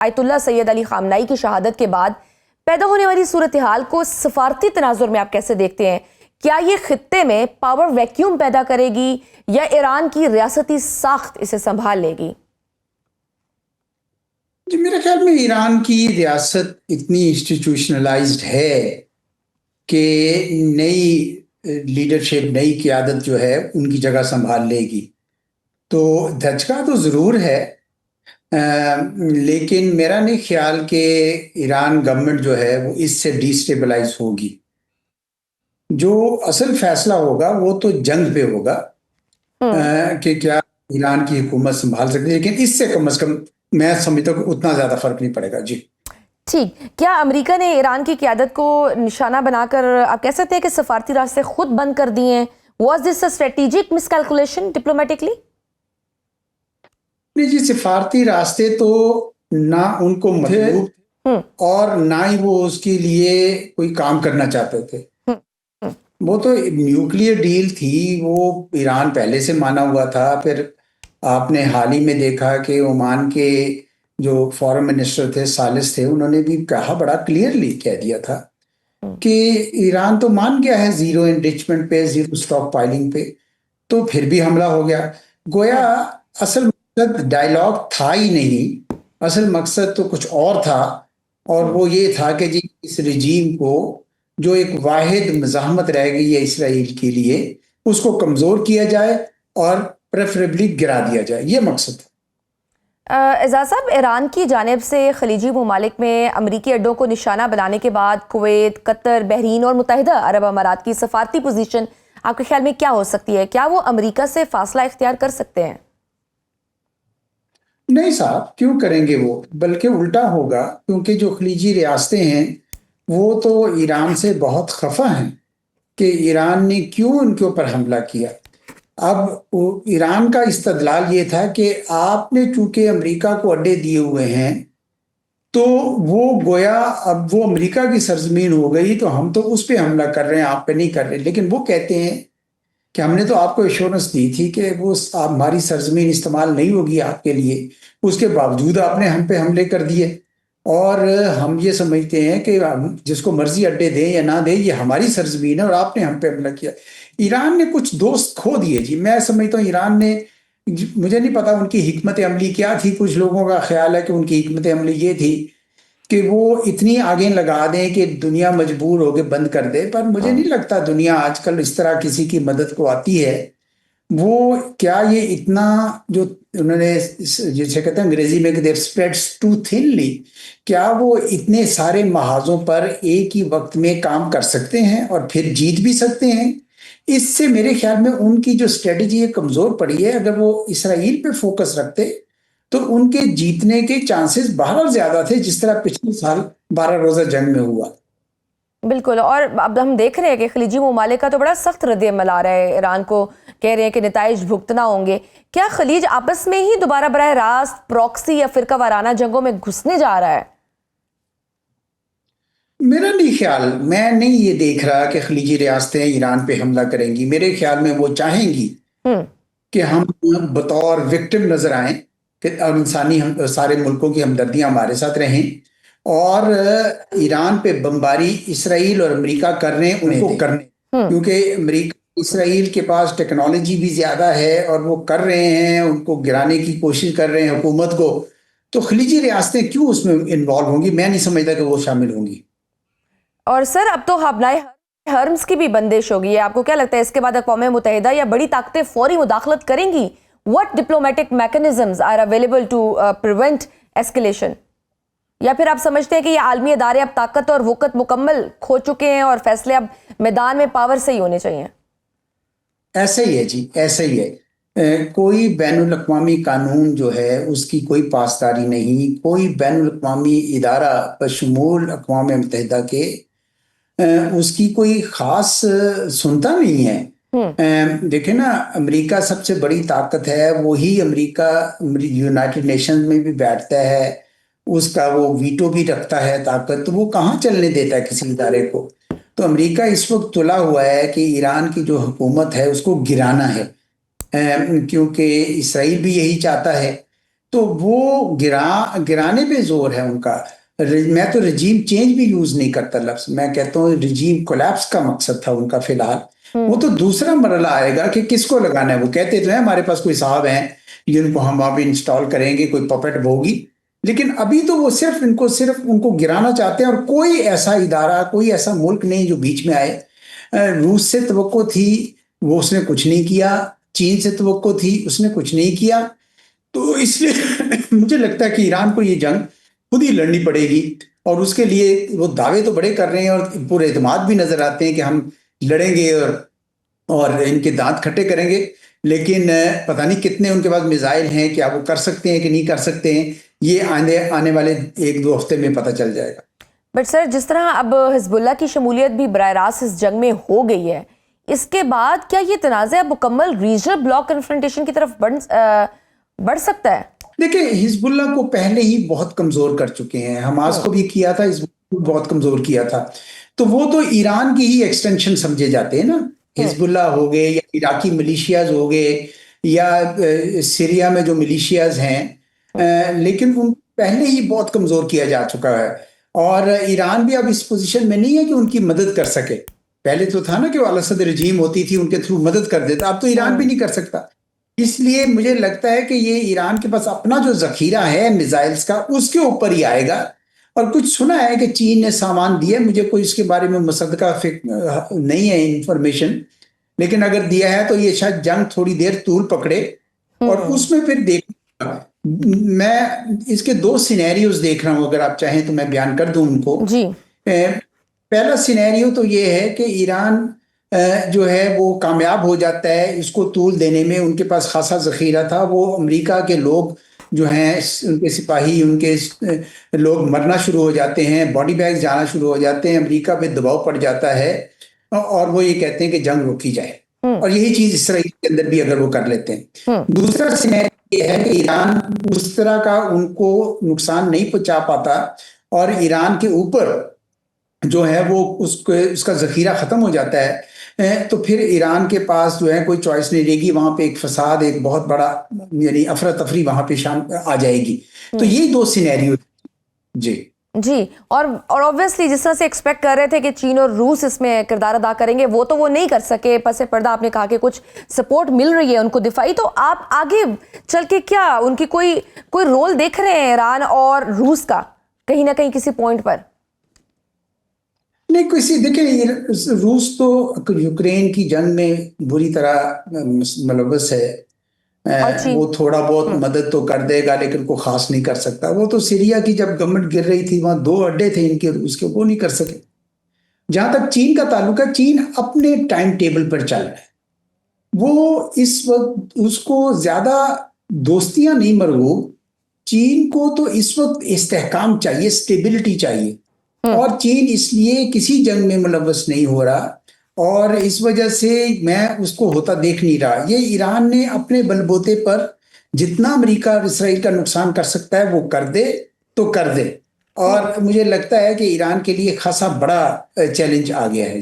Ayatollah Syed Ali खामनाई की शहादत के बाद पैदा होने वाली सूरत हाल को सफारती तनाजुर में आप कैसे देखते हैं? क्या ये खित्ते में पावर वैक्यूम पैदा करेगी या ईरान की रियासती साख्त इसे संभाल लेगी? जी, मेरे ख्याल में ईरान की रियासत इतनी इंस्टीट्यूशनलाइज्ड है कि नई लीडरशिप, नई क़यादत जो है उनकी जगह संभाल लेगी। तो धचका तो ज़रूर है, लेकिन मेरा नहीं ख्याल कि ईरान गवर्नमेंट जो है वो इससे डिस्टेबलाइज होगी। जो असल फैसला होगा वो तो जंग पे होगा कि क्या ईरान की हुकूमत संभाल सकती है, लेकिन इससे कम से कम मैं समझता हूँ कि उतना ज़्यादा फर्क नहीं पड़ेगा। जी ठीक, क्या अमेरिका ने ईरान की क़यादत को निशाना बनाकर आप कह सकते हैं कि सफारती रास्ते खुद बंद कर दिए हैं? Was this a strategic miscalculation diplomatically? नहीं जी, सिफारती रास्ते तो ना उनको मतलब और ना ही वो उसके लिए कोई काम करना चाहते थे। वो तो न्यूक्लियर डील थी, वो ईरान पहले से माना हुआ था। फिर आपने हाल ही में देखा कि ओमान के जो फॉरेन मिनिस्टर थे, सालिस थे, उन्होंने भी कहा, बड़ा क्लियरली कह दिया था कि ईरान तो मान गया है जीरो एनरिचमेंट पे, जीरो स्टॉक पाइलिंग पे, तो फिर भी हमला हो गया। गोया असल मकसद डायलॉग था ही नहीं, असल मकसद तो कुछ और था, और वो ये था कि जी इस रिजीम को, जो एक वाहिद मज़ाहमत रह गई है इसराइल के लिए, उसको कमज़ोर किया जाए और प्रेफरेबली गिरा दिया जाए, ये मकसद था। एजाज साहब, ईरान की जानिब से खलीजी ममालिक में अमरीकी अड्डों को निशाना बनाने के बाद कुवैत, कतर, बहरीन और मुत्तहिदा अरब अमारात की सफारती पोजीशन आपके ख्याल में क्या हो सकती है? क्या वो अमरीका से फासला इख्तियार कर सकते हैं? नहीं साहब, क्यों करेंगे वो, बल्कि उल्टा होगा, क्योंकि जो खलीजी रियासतें हैं वो तो ईरान से बहुत खफा हैं कि ईरान ने क्यों उनके ऊपर हमला किया। अब ईरान का इस्तदलाल ये था कि आपने चूंकि अमेरिका को अड्डे दिए हुए हैं, तो वो गोया अब वो अमेरिका की सरजमीन हो गई, तो हम तो उस पर हमला कर रहे हैं, आप पे नहीं कर रहे। लेकिन वो कहते हैं कि हमने तो आपको एश्योरेंस दी थी कि वो आप हमारी सरजमीन इस्तेमाल नहीं होगी आपके लिए, उसके बावजूद आपने हम पे हमले कर दिए। और हम ये समझते हैं कि हम जिसको मर्जी अड्डे दें या ना दें, ये हमारी सरजमीन है और आपने हम पे हमला किया। ईरान ने कुछ दोस्त खो दिए जी, मैं समझता हूँ ईरान ने, मुझे नहीं पता उनकी हिकमत अमली क्या थी। कुछ लोगों का ख्याल है कि उनकी हिकमत अमली ये थी कि वो इतनी आगे लगा दें कि दुनिया मजबूर हो के बंद कर दे, पर मुझे नहीं लगता दुनिया आजकल इस तरह किसी की मदद को आती है। वो क्या ये इतना, जो उन्होंने जिसे कहते हैं अंग्रेजी में कि स्प्रेड्स टू थिनली, क्या वो इतने सारे महाजों पर एक ही वक्त में काम कर सकते हैं और फिर जीत भी सकते हैं? इससे मेरे ख्याल में उनकी जो स्ट्रेटजी है कमजोर पड़ी है। अगर वो इसराइल पे फोकस रखते तो उनके जीतने के चांसेस बहरहाल ज्यादा थे, जिस तरह पिछले साल 12 रोजा जंग में हुआ। बिल्कुल, और अब हम देख रहे हैं कि खलीजी ममालिक का तो बड़ा सख्त रद्द-ए-अमल आ रहा है। ईरान को कह रहे हैं कि नताइज भुगतना होंगे। क्या खलीज आपस में ही दोबारा बराह रास्त प्रॉक्सी या फिरका वाराना जंगों में घुसने जा रहा है? मेरा नहीं ख्याल, मैं नहीं ये देख रहा कि खलीजी रियासतें ईरान पे हमला करेंगी। मेरे ख्याल में वो चाहेंगी कि हम बतौर विक्टिम नजर आए, कि और इंसानी हम सारे मुल्कों की हमदर्दियां हमारे साथ रहें, और ईरान पे बमबारी इसराइल और अमेरिका कर रहे हैं उनको करने, क्योंकि अमेरिका इसराइल के पास टेक्नोलॉजी भी ज्यादा है और वो कर रहे हैं, उनको गिराने की कोशिश कर रहे हैं हुकूमत को। तो खलीजी रियासतें क्यों उसमें इन्वॉल्व होंगी? मैं नहीं समझता कि वो शामिल होंगी। और सर, अब तो हबनाए हर्म्स की भी बंदिश होगी। आपको क्या लगता है इसके बाद अक़वाम मुत्तहिदा या बड़ी ताकतें फौरी मुदाखलत करेंगी? What diplomatic mechanisms are available to prevent escalation? या फिर आप समझते हैं कि ये आलमी अदारे अब ताकत और वक़्त मुकम्मल खो चुके हैं और फैसले अब मैदान में पावर से ही होने चाहिए? ऐसा ही है जी, ऐसा ही है। कोई बैनुल अक़वामी कानून जो है उसकी कोई पासदारी नहीं, कोई बैनुल अक़वामी इदारा बशमूल अक़वाम मुत्तहिदा के उसकी कोई खास सुनता नहीं है। देखे ना, अमेरिका सबसे बड़ी ताकत है, वही अमेरिका यूनाइटेड नेशंस में भी बैठता है, उसका वो वीटो भी रखता है ताकत, तो वो कहाँ चलने देता है किसी इदारे को। तो अमेरिका इस वक्त तुला हुआ है कि ईरान की जो हुकूमत है उसको गिराना है, क्योंकि इसराइल भी यही चाहता है तो वो गिराने पे जोर है उनका। मैं तो रिजीम चेंज भी यूज नहीं करता लफ्ज, मैं कहता हूँ रिजीम कोलैप्स का मकसद था उनका फिलहाल। वो तो दूसरा मरला आएगा कि किसको लगाना है। वो कहते तो हैं हमारे पास कोई साहब हैं जिनको हम अब इंस्टॉल करेंगे, कोई पपेट होगी, लेकिन अभी तो वो सिर्फ उनको गिराना चाहते हैं। और कोई ऐसा इदारा, कोई ऐसा मुल्क नहीं जो बीच में आए। रूस से तवक्को थी, वो उसने कुछ नहीं किया। चीन से तवक्को थी, उसने कुछ नहीं किया। तो इसलिए मुझे लगता है कि ईरान को ये जंग खुद ही लड़नी पड़ेगी। और उसके लिए वो दावे तो बड़े कर रहे हैं और पूरे एतमाद भी नजर आते हैं कि हम लड़ेंगे और इनके दांत खट्टे करेंगे। लेकिन पता नहीं कितने उनके पास मिसाइल हैं, क्या वो कर सकते हैं कि नहीं कर सकते हैं, ये आने वाले 1-2 हफ्ते में पता चल जाएगा। बट सर, जिस तरह अब हिजबुल्लाह की शमूलियत भी बराह रास्त इस जंग में हो गई है, इसके बाद क्या ये तनाज़ा मुकम्मल रीजनल ब्लॉक कन्फ्रंटेशन की तरफ बढ़ सकता है? देखिए, हिजबुल्लाह को पहले ही बहुत कमजोर कर चुके हैं। हमास को भी किया था, हिजबुल्लाह को बहुत कमजोर किया था। तो वो तो ईरान की ही एक्सटेंशन समझे जाते हैं ना। हिजबुल्लाह हो गए या इराकी मिलिशियाज हो गए या सीरिया में जो मिलिशियाज हैं, लेकिन उन पहले ही बहुत कमजोर किया जा चुका है। और ईरान भी अब इस पोजीशन में नहीं है कि उनकी मदद कर सके। पहले तो था ना कि वो अल असद रजीम होती थी, उनके थ्रू मदद कर देता, अब तो ईरान भी नहीं कर सकता। इसलिए मुझे लगता है कि ये ईरान के पास अपना जो जखीरा है मिसाइल्स का, उसके ऊपर ही आएगा। और कुछ सुना है कि चीन ने सामान दिया, मुझे कोई इसके बारे में मुसद्दका नहीं है इंफॉर्मेशन, लेकिन अगर दिया है तो ये शायद जंग थोड़ी देर तूल पकड़े और उसमें फिर देख। मैं इसके 2 सिनेरियोज देख रहा हूं, अगर आप चाहें तो मैं बयान कर दूं उनको। जी। पहला सिनेरियो तो ये है कि ईरान जो है वो कामयाब हो जाता है इसको तूल देने में। उनके पास खासा जखीरा था। वो अमेरिका के लोग जो हैं, उनके सिपाही, उनके लोग मरना शुरू हो जाते हैं, बॉडी बैग्स जाना शुरू हो जाते हैं, अमेरिका पे दबाव पड़ जाता है और वो ये कहते हैं कि जंग रोकी जाए। और यही चीज इसराइल के अंदर भी अगर वो कर लेते हैं। दूसरा सिनेरियो ये है कि ईरान उस तरह का उनको नुकसान नहीं पहुंचा पाता और ईरान के ऊपर जो है वो उसका जखीरा खत्म हो जाता है। तो फिर ईरान के पास जो है कोई चॉइस नहीं रहेगी। वहां पे एक फसाद, एक बहुत बड़ा यानी अफरा तफरी वहां पे आ जाएगी। तो ये 2 सिनेरियो। जी जी। और ऑब्वियसली जिस तरह से एक्सपेक्ट कर रहे थे कि चीन और रूस इसमें किरदार अदा करेंगे, वो तो वो नहीं कर सके। पसे पर्दा आपने कहा कि कुछ सपोर्ट मिल रही है उनको दिफाई। तो आप आगे चल के क्या उनकी कोई रोल देख रहे हैं ईरान और रूस का, कहीं ना कहीं किसी पॉइंट पर? नहीं, किसी देखिए, रूस तो यूक्रेन की जंग में बुरी तरह मुलव्वस है। वो थोड़ा बहुत मदद तो कर देगा लेकिन को खास नहीं कर सकता। वो तो सीरिया की जब गवर्नमेंट गिर रही थी, वहां 2 अड्डे थे इनके रूस के, वो नहीं कर सके। जहां तक चीन का ताल्लुक है, चीन अपने टाइम टेबल पर चल रहा है। वो इस वक्त उसको ज्यादा दोस्तियां नहीं मरगूब। चीन को तो इस वक्त इस्तेहकाम चाहिए, स्टेबिलिटी चाहिए। और चीन इसलिए किसी जंग में मुलव्वस नहीं हो रहा और इस वजह से मैं उसको होता देख नहीं रहा। ये ईरान ने अपने बलबूते पर जितना अमेरिका और इसराइल का नुकसान कर सकता है वो कर दे तो कर दे। और मुझे लगता है कि ईरान के लिए खासा बड़ा चैलेंज आ गया है।